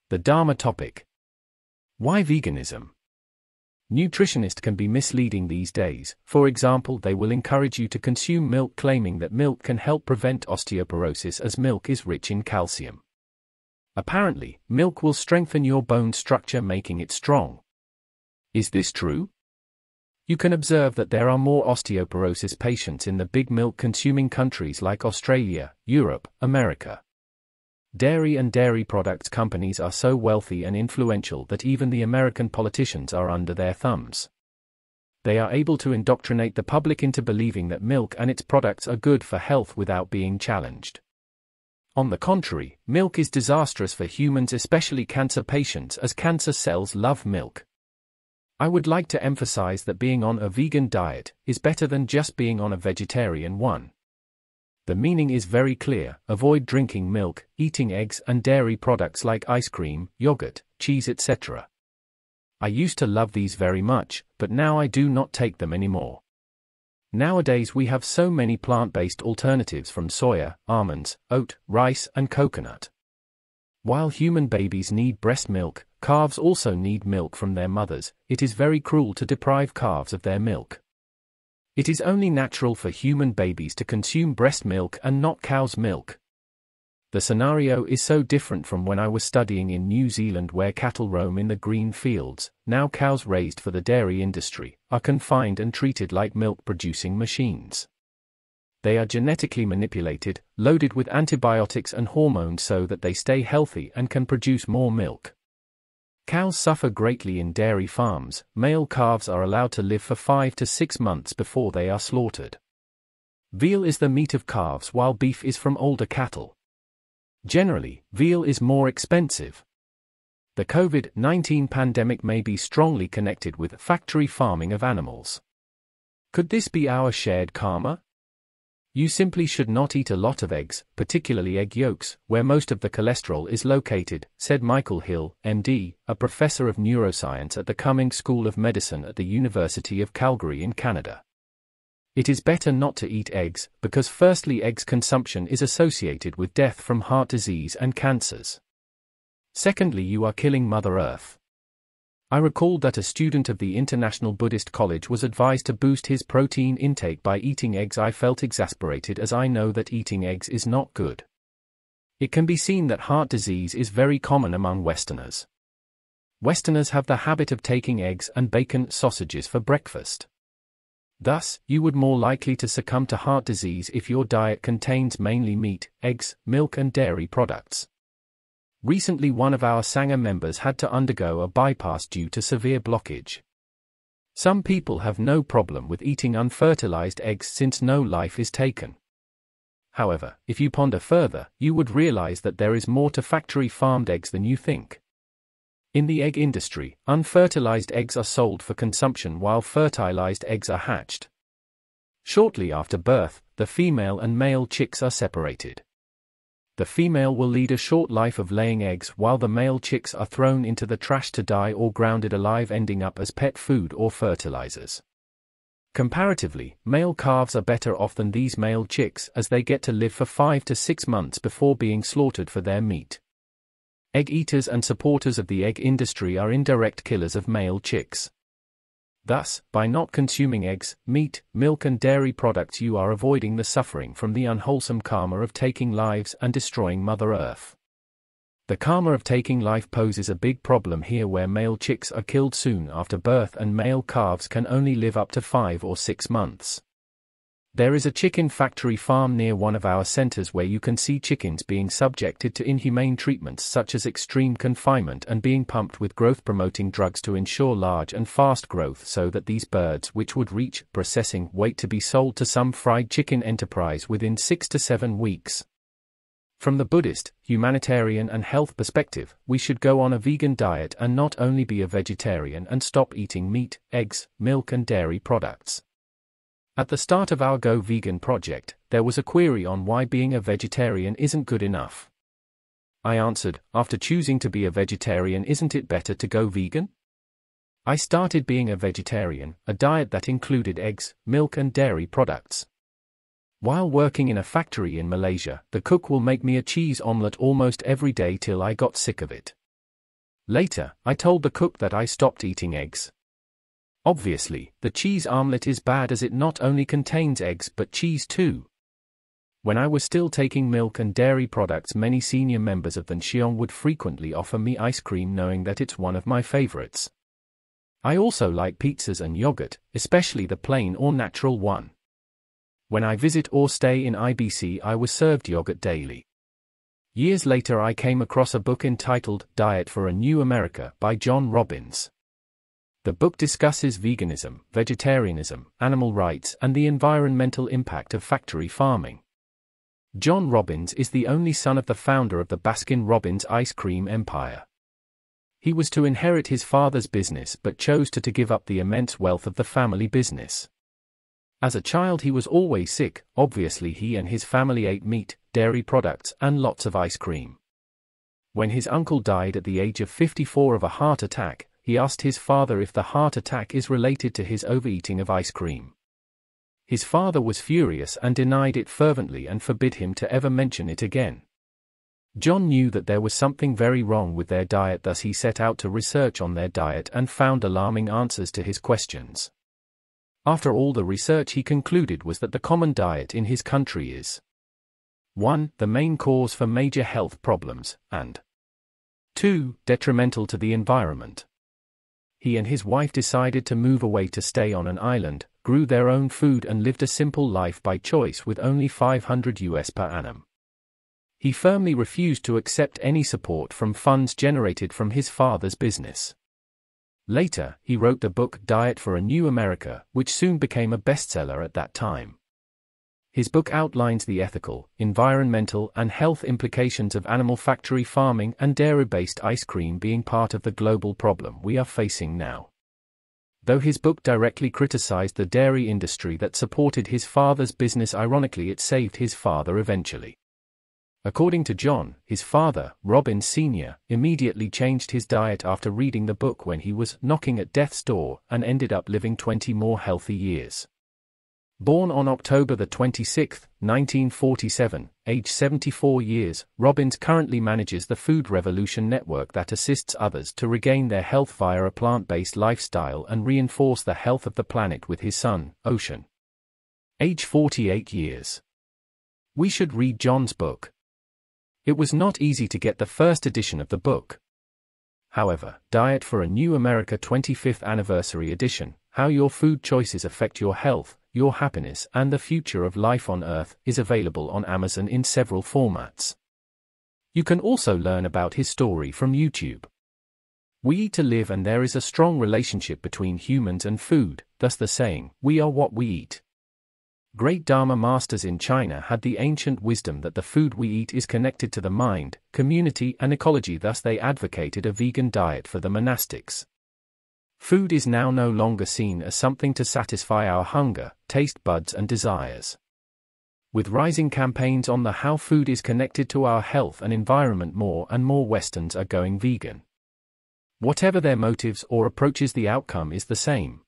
The Dharma topic. Why veganism? Nutritionists can be misleading these days. For example, they will encourage you to consume milk claiming that milk can help prevent osteoporosis as milk is rich in calcium. Apparently, milk will strengthen your bone structure, making it strong. Is this true? You can observe that there are more osteoporosis patients in the big milk-consuming countries like Australia, Europe, America. Dairy and dairy products companies are so wealthy and influential that even the American politicians are under their thumbs. They are able to indoctrinate the public into believing that milk and its products are good for health without being challenged. On the contrary, milk is disastrous for humans, especially cancer patients, as cancer cells love milk. I would like to emphasize that being on a vegan diet is better than just being on a vegetarian one. The meaning is very clear: avoid drinking milk, eating eggs and dairy products like ice cream, yogurt, cheese, etc. I used to love these very much, but now I do not take them anymore. Nowadays we have so many plant-based alternatives from soya, almonds, oat, rice and coconut. While human babies need breast milk, calves also need milk from their mothers. It is very cruel to deprive calves of their milk. It is only natural for human babies to consume breast milk and not cow's milk. The scenario is so different from when I was studying in New Zealand, where cattle roam in the green fields. Now cows raised for the dairy industry are confined and treated like milk-producing machines. They are genetically manipulated, loaded with antibiotics and hormones so that they stay healthy and can produce more milk. Cows suffer greatly in dairy farms. Male calves are allowed to live for 5 to 6 months before they are slaughtered. Veal is the meat of calves while beef is from older cattle. Generally, veal is more expensive. The COVID-19 pandemic may be strongly connected with factory farming of animals. Could this be our shared karma? You simply should not eat a lot of eggs, particularly egg yolks, where most of the cholesterol is located, said Michael Hill, MD, a professor of neuroscience at the Cummings School of Medicine at the University of Calgary in Canada. It is better not to eat eggs, because firstly, eggs consumption is associated with death from heart disease and cancers. Secondly, you are killing Mother Earth. I recalled that a student of the International Buddhist College was advised to boost his protein intake by eating eggs. I felt exasperated, as I know that eating eggs is not good. It can be seen that heart disease is very common among Westerners. Westerners have the habit of taking eggs and bacon sausages for breakfast. Thus, you would more likely to succumb to heart disease if your diet contains mainly meat, eggs, milk and dairy products. Recently, one of our Sangha members had to undergo a bypass due to severe blockage. Some people have no problem with eating unfertilized eggs since no life is taken. However, if you ponder further, you would realize that there is more to factory-farmed eggs than you think. In the egg industry, unfertilized eggs are sold for consumption while fertilized eggs are hatched. Shortly after birth, the female and male chicks are separated. The female will lead a short life of laying eggs while the male chicks are thrown into the trash to die or grounded alive, ending up as pet food or fertilizers. Comparatively, male calves are better off than these male chicks, as they get to live for 5 to 6 months before being slaughtered for their meat. Egg eaters and supporters of the egg industry are indirect killers of male chicks. Thus, by not consuming eggs, meat, milk and dairy products, you are avoiding the suffering from the unwholesome karma of taking lives and destroying Mother Earth. The karma of taking life poses a big problem here, where male chicks are killed soon after birth and male calves can only live up to 5 or 6 months. There is a chicken factory farm near one of our centers where you can see chickens being subjected to inhumane treatments such as extreme confinement and being pumped with growth-promoting drugs to ensure large and fast growth, so that these birds, which would reach processing weight to be sold to some fried chicken enterprise within 6 to 7 weeks. From the Buddhist, humanitarian and health perspective, we should go on a vegan diet and not only be a vegetarian and stop eating meat, eggs, milk and dairy products. At the start of our Go Vegan project, there was a query on why being a vegetarian isn't good enough. I answered, after choosing to be a vegetarian, isn't it better to go vegan? I started being a vegetarian, a diet that included eggs, milk and dairy products. While working in a factory in Malaysia, the cook will make me a cheese omelette almost every day till I got sick of it. Later, I told the cook that I stopped eating eggs. Obviously, the cheese omelette is bad as it not only contains eggs but cheese too. When I was still taking milk and dairy products, many senior members of the Nxiong would frequently offer me ice cream knowing that it's one of my favorites. I also like pizzas and yogurt, especially the plain or natural one. When I visit or stay in IBC, I was served yogurt daily. Years later, I came across a book entitled Diet for a New America by John Robbins. The book discusses veganism, vegetarianism, animal rights, and the environmental impact of factory farming. John Robbins is the only son of the founder of the Baskin-Robbins ice cream empire. He was to inherit his father's business but chose to give up the immense wealth of the family business. As a child, he was always sick. Obviously, he and his family ate meat, dairy products, and lots of ice cream. When his uncle died at the age of 54 of a heart attack, he asked his father if the heart attack is related to his overeating of ice cream. His father was furious and denied it fervently and forbid him to ever mention it again. John knew that there was something very wrong with their diet, thus he set out to research on their diet and found alarming answers to his questions. After all the research, he concluded was that the common diet in his country is 1. The main cause for major health problems, and 2. Detrimental to the environment. He and his wife decided to move away to stay on an island, grew their own food and lived a simple life by choice with only $500 per annum. He firmly refused to accept any support from funds generated from his father's business. Later, he wrote the book Diet for a New America, which soon became a bestseller at that time. His book outlines the ethical, environmental, and health implications of animal factory farming and dairy-based ice cream being part of the global problem we are facing now. Though his book directly criticized the dairy industry that supported his father's business, ironically it saved his father eventually. According to John, his father, Robbins Sr., immediately changed his diet after reading the book when he was knocking at death's door and ended up living 20 more healthy years. Born on October 26, 1947, age 74 years, Robbins currently manages the Food Revolution Network that assists others to regain their health via a plant-based lifestyle and reinforce the health of the planet with his son, Ocean. Age 48 years. We should read John's book. It was not easy to get the first edition of the book. However, Diet for a New America 25th Anniversary Edition, How Your Food Choices Affect Your Health, Your Happiness, and the Future of Life on Earth, is available on Amazon in several formats. You can also learn about his story from YouTube. We eat to live, and there is a strong relationship between humans and food, thus the saying, "We are what we eat." Great Dharma masters in China had the ancient wisdom that the food we eat is connected to the mind, community, and ecology, thus they advocated a vegan diet for the monastics. Food is now no longer seen as something to satisfy our hunger, taste buds and desires. With rising campaigns on the how food is connected to our health and environment, more and more Westerns are going vegan. Whatever their motives or approaches, the outcome is the same.